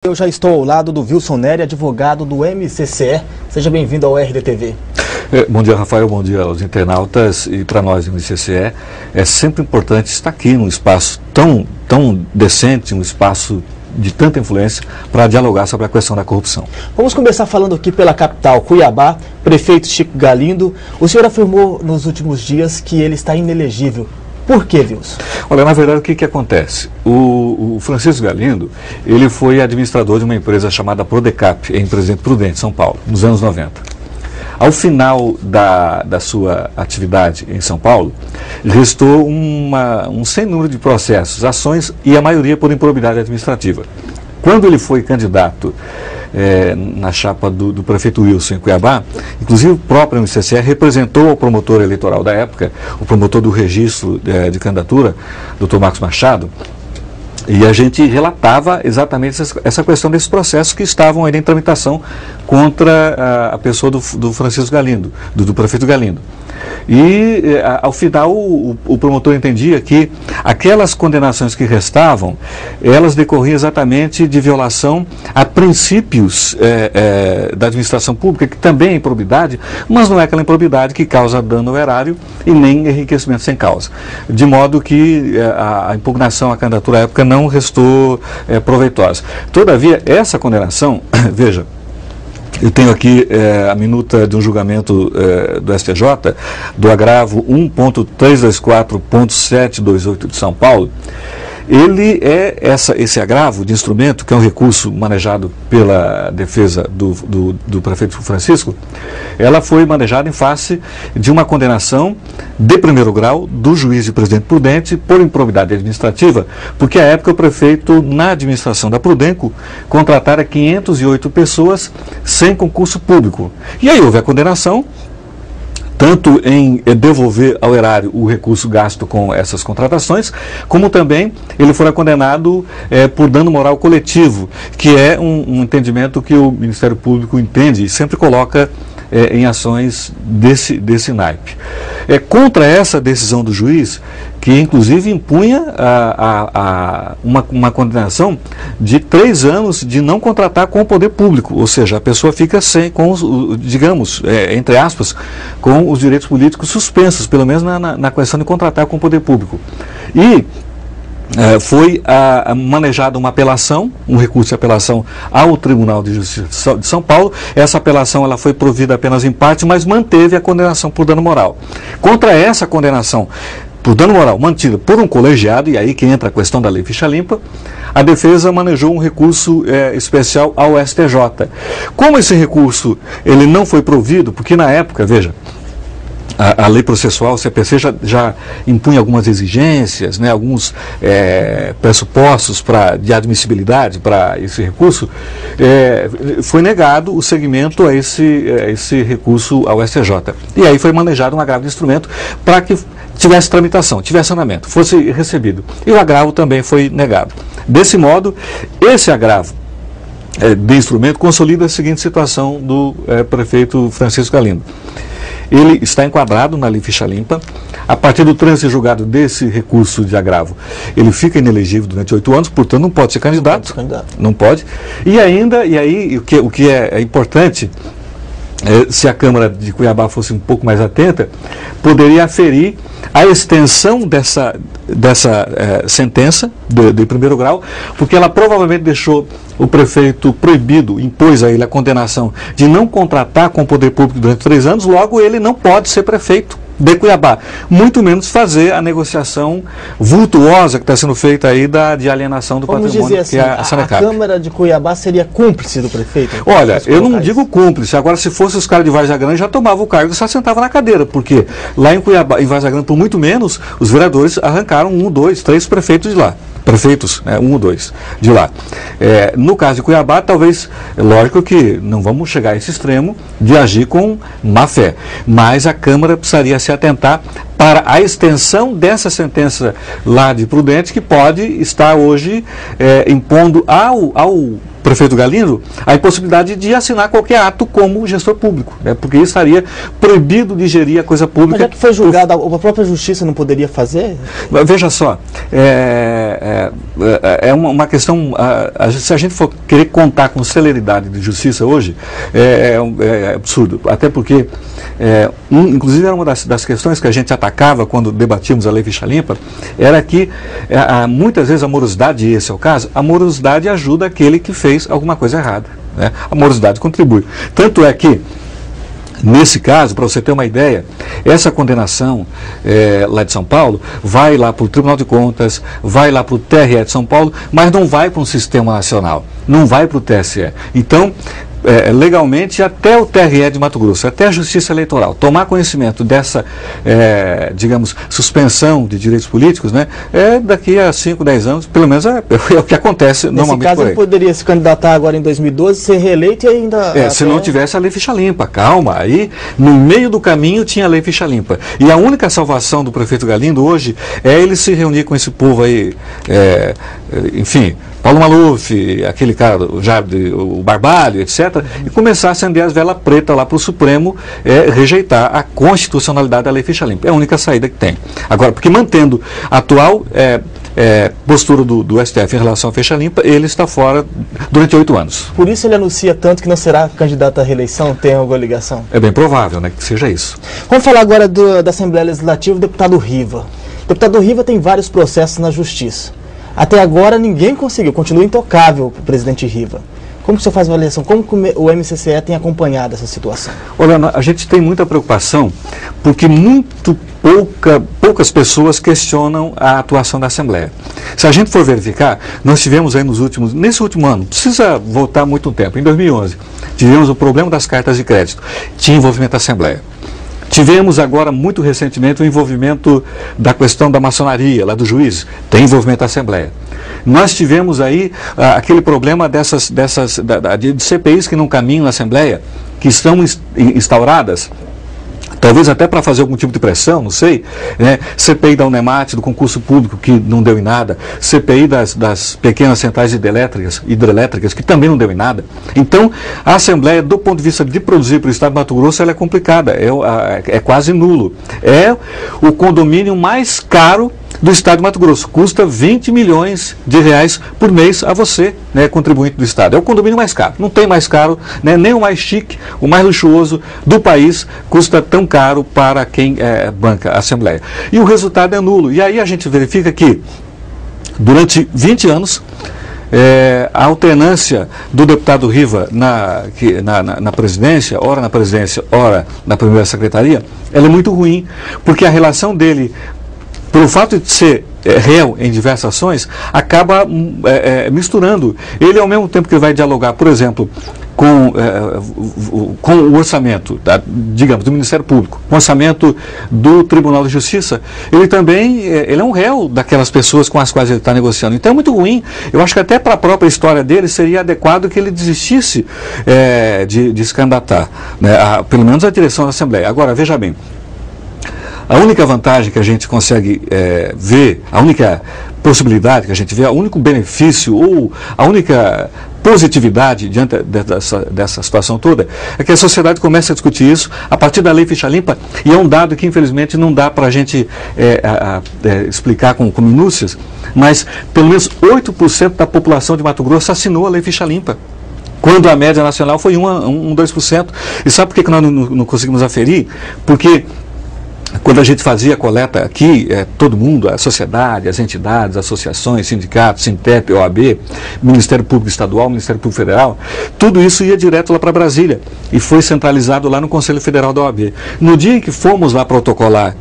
Eu já estou ao lado do Wilson Nery, advogado do MCCE. Seja bem-vindo ao RDTV. Bom dia, Rafael, bom dia aos internautas e para nós do MCCE. É sempre importante estar aqui num espaço tão decente, um espaço de tanta influência para dialogar sobre a questão da corrupção. Vamos começar falando aqui pela capital, Cuiabá. Prefeito Chico Galindo, o senhor afirmou nos últimos dias que ele está inelegível. Por que, Wilson? Olha, na verdade, o que acontece? O Francisco Galindo, ele foi administrador de uma empresa chamada Prodecap, em Presidente Prudente, São Paulo, nos anos 90. Ao final da sua atividade em São Paulo, restou um sem número de processos, ações e a maioria por improbidade administrativa. Quando ele foi candidato na chapa do prefeito Wilson em Cuiabá, inclusive o próprio MCCE representou o promotor eleitoral da época, o promotor do registro de candidatura, Dr. Marcos Machado, e a gente relatava exatamente essa questão desses processos que estavam aí em tramitação contra a pessoa do Francisco Galindo, do prefeito Galindo. E, ao final, o promotor entendia que aquelas condenações que restavam, elas decorriam exatamente de violação a princípios da administração pública, que também é improbidade, mas não é aquela improbidade que causa dano ao erário e nem enriquecimento sem causa. De modo que a impugnação à candidatura à época não restou proveitosa. Todavia, essa condenação, veja, eu tenho aqui a minuta de um julgamento do STJ, do agravo 1.324.728 de São Paulo. Ele esse agravo de instrumento, que é um recurso manejado pela defesa do prefeito Francisco, ela foi manejada em face de uma condenação de primeiro grau do juiz de Presidente Prudente por improbidade administrativa, porque à época o prefeito, na administração da Prudenco, contratara 508 pessoas sem concurso público. E aí houve a condenação, tanto em devolver ao erário o recurso gasto com essas contratações, como também ele fora condenado por dano moral coletivo, que é um entendimento que o Ministério Público entende e sempre coloca em ações desse naipe. Contra essa decisão do juiz, que inclusive impunha uma condenação de 3 anos de não contratar com o poder público, ou seja, a pessoa fica digamos, entre aspas, com os direitos políticos suspensos, pelo menos na questão de contratar com o poder público. E foi manejada uma apelação, um recurso de apelação ao Tribunal de Justiça de São Paulo. Essa apelação ela foi provida apenas em parte, mas manteve a condenação por dano moral. Contra essa condenação por dano moral mantida por um colegiado, e aí que entra a questão da lei ficha limpa, a defesa manejou um recurso especial ao STJ. Como esse recurso ele não foi provido, porque na época, veja, a lei processual, o CPC, já impunha algumas exigências, né, alguns pressupostos de admissibilidade para esse recurso, foi negado o segmento a esse recurso ao STJ. E aí foi manejado um agravo de instrumento para que tivesse tramitação, tivesse andamento, fosse recebido. E o agravo também foi negado. Desse modo, esse agravo de instrumento consolida a seguinte situação do prefeito Francisco Galindo. Ele está enquadrado na lei ficha limpa. A partir do trânsito julgado desse recurso de agravo, ele fica inelegível durante 8 anos, portanto não pode ser candidato. Não pode. E aí o que é importante, se a Câmara de Cuiabá fosse um pouco mais atenta, poderia aferir a extensão dessa sentença de primeiro grau, porque ela provavelmente deixou o prefeito proibido, impôs a ele a condenação de não contratar com o poder público durante 3 anos, logo ele não pode ser prefeito de Cuiabá, muito menos fazer a negociação vultuosa que está sendo feita aí de alienação do patrimônio, dizer assim, que é a Sanecap. A Câmara de Cuiabá seria cúmplice do prefeito? Olha, eu não digo cúmplice. Agora, se fosse os caras de Várzea Grande, já tomavam o cargo e só sentavam na cadeira, porque lá em Cuiabá, em Várzea Grande, por muito menos, os vereadores arrancaram 1, 2, 3 prefeitos de lá. Prefeitos, 1 ou 2 de lá. No caso de Cuiabá, talvez, é lógico que não vamos chegar a esse extremo de agir com má fé, mas a Câmara precisaria se atentar para a extensão dessa sentença lá de Prudente, que pode estar hoje impondo ao prefeito Galindo a impossibilidade de assinar qualquer ato como gestor público, né? Porque ele estaria proibido de gerir a coisa pública. Mas já que foi julgado, a própria justiça não poderia fazer? Veja só, é uma questão, se a gente for querer contar com celeridade de justiça hoje, é absurdo, até porque, inclusive era uma das questões que a gente atacava quando debatíamos a Lei Ficha Limpa, era que muitas vezes a morosidade, e esse é o caso, a morosidade ajuda aquele que fez alguma coisa errada, né? A morosidade contribui. Tanto é que, nesse caso, para você ter uma ideia, essa condenação lá de São Paulo vai lá para o Tribunal de Contas, vai lá para o TRE de São Paulo, mas não vai para um sistema nacional, não vai para o TSE. Então, legalmente, até o TRE de Mato Grosso, até a Justiça Eleitoral, tomar conhecimento dessa, digamos, suspensão de direitos políticos, né, daqui a 5, 10 anos, pelo menos é o que acontece normalmente. Nesse caso, ele poderia se candidatar agora em 2012, ser reeleito e ainda... Se não tivesse a Lei Ficha Limpa, calma, aí no meio do caminho tinha a Lei Ficha Limpa. E a única salvação do prefeito Galindo hoje é ele se reunir com esse povo aí, enfim... Paulo Maluf, aquele cara, o Barbalho, etc., e começar a acender as velas pretas lá para o Supremo rejeitar a constitucionalidade da Lei Ficha Limpa. É a única saída que tem. Agora, porque mantendo a atual postura do STF em relação à Ficha Limpa, ele está fora durante 8 anos. Por isso ele anuncia tanto que não será candidato à reeleição? Tem alguma ligação? É bem provável, né, que seja isso. Vamos falar agora da Assembleia Legislativa, o deputado Riva. O deputado Riva tem vários processos na Justiça. Até agora ninguém conseguiu, continua intocável o presidente Riva. Como que o senhor faz uma avaliação? Como que o MCCE tem acompanhado essa situação? Olha, a gente tem muita preocupação porque poucas pessoas questionam a atuação da Assembleia. Se a gente for verificar, nós tivemos aí nesse último ano, precisa voltar muito tempo, em 2011, tivemos o problema das cartas de crédito, tinha envolvimento da Assembleia. Tivemos agora, muito recentemente, o envolvimento da questão da maçonaria, lá do juiz, tem envolvimento da Assembleia. Nós tivemos aí aquele problema de CPIs que não caminham na Assembleia, que estão instauradas, talvez até para fazer algum tipo de pressão, não sei, né? CPI da Unemate, do concurso público, que não deu em nada, CPI das pequenas centrais hidrelétricas, que também não deu em nada. Então, a Assembleia, do ponto de vista de produzir para o Estado de Mato Grosso, ela é complicada, é quase nulo. É o condomínio mais caro do Estado de Mato Grosso, custa 20 milhões de reais por mês a você, né, contribuinte do Estado. É o condomínio mais caro, não tem mais caro, né, nem o mais chique, o mais luxuoso do país custa tão caro para quem banca a Assembleia. E o resultado é nulo. E aí a gente verifica que, durante 20 anos, a alternância do deputado Riva na presidência, ora na presidência, ora na primeira secretaria, ela é muito ruim, porque a relação dele, pelo fato de ser réu em diversas ações, acaba misturando. Ele, ao mesmo tempo que vai dialogar, por exemplo, com o orçamento, digamos, do Ministério Público, com o orçamento do Tribunal de Justiça, ele também ele é um réu daquelas pessoas com as quais ele está negociando. Então é muito ruim. Eu acho que até para a própria história dele seria adequado que ele desistisse de se candidatar, né, pelo menos a direção da Assembleia. Agora, veja bem, a única vantagem que a gente consegue ver, a única possibilidade que a gente vê, o único benefício ou a única positividade diante dessa situação toda é que a sociedade começa a discutir isso a partir da Lei Ficha Limpa, e é um dado que infelizmente não dá para a gente explicar com minúcias, mas pelo menos 8% da população de Mato Grosso assinou a Lei Ficha Limpa, quando a média nacional foi 2%. E sabe por que nós não conseguimos aferir? Porque quando a gente fazia a coleta aqui, todo mundo, a sociedade, as entidades, associações, sindicatos, Sintep, OAB, Ministério Público Estadual, Ministério Público Federal, tudo isso ia direto lá para Brasília e foi centralizado lá no Conselho Federal da OAB. No dia em que fomos lá protocolar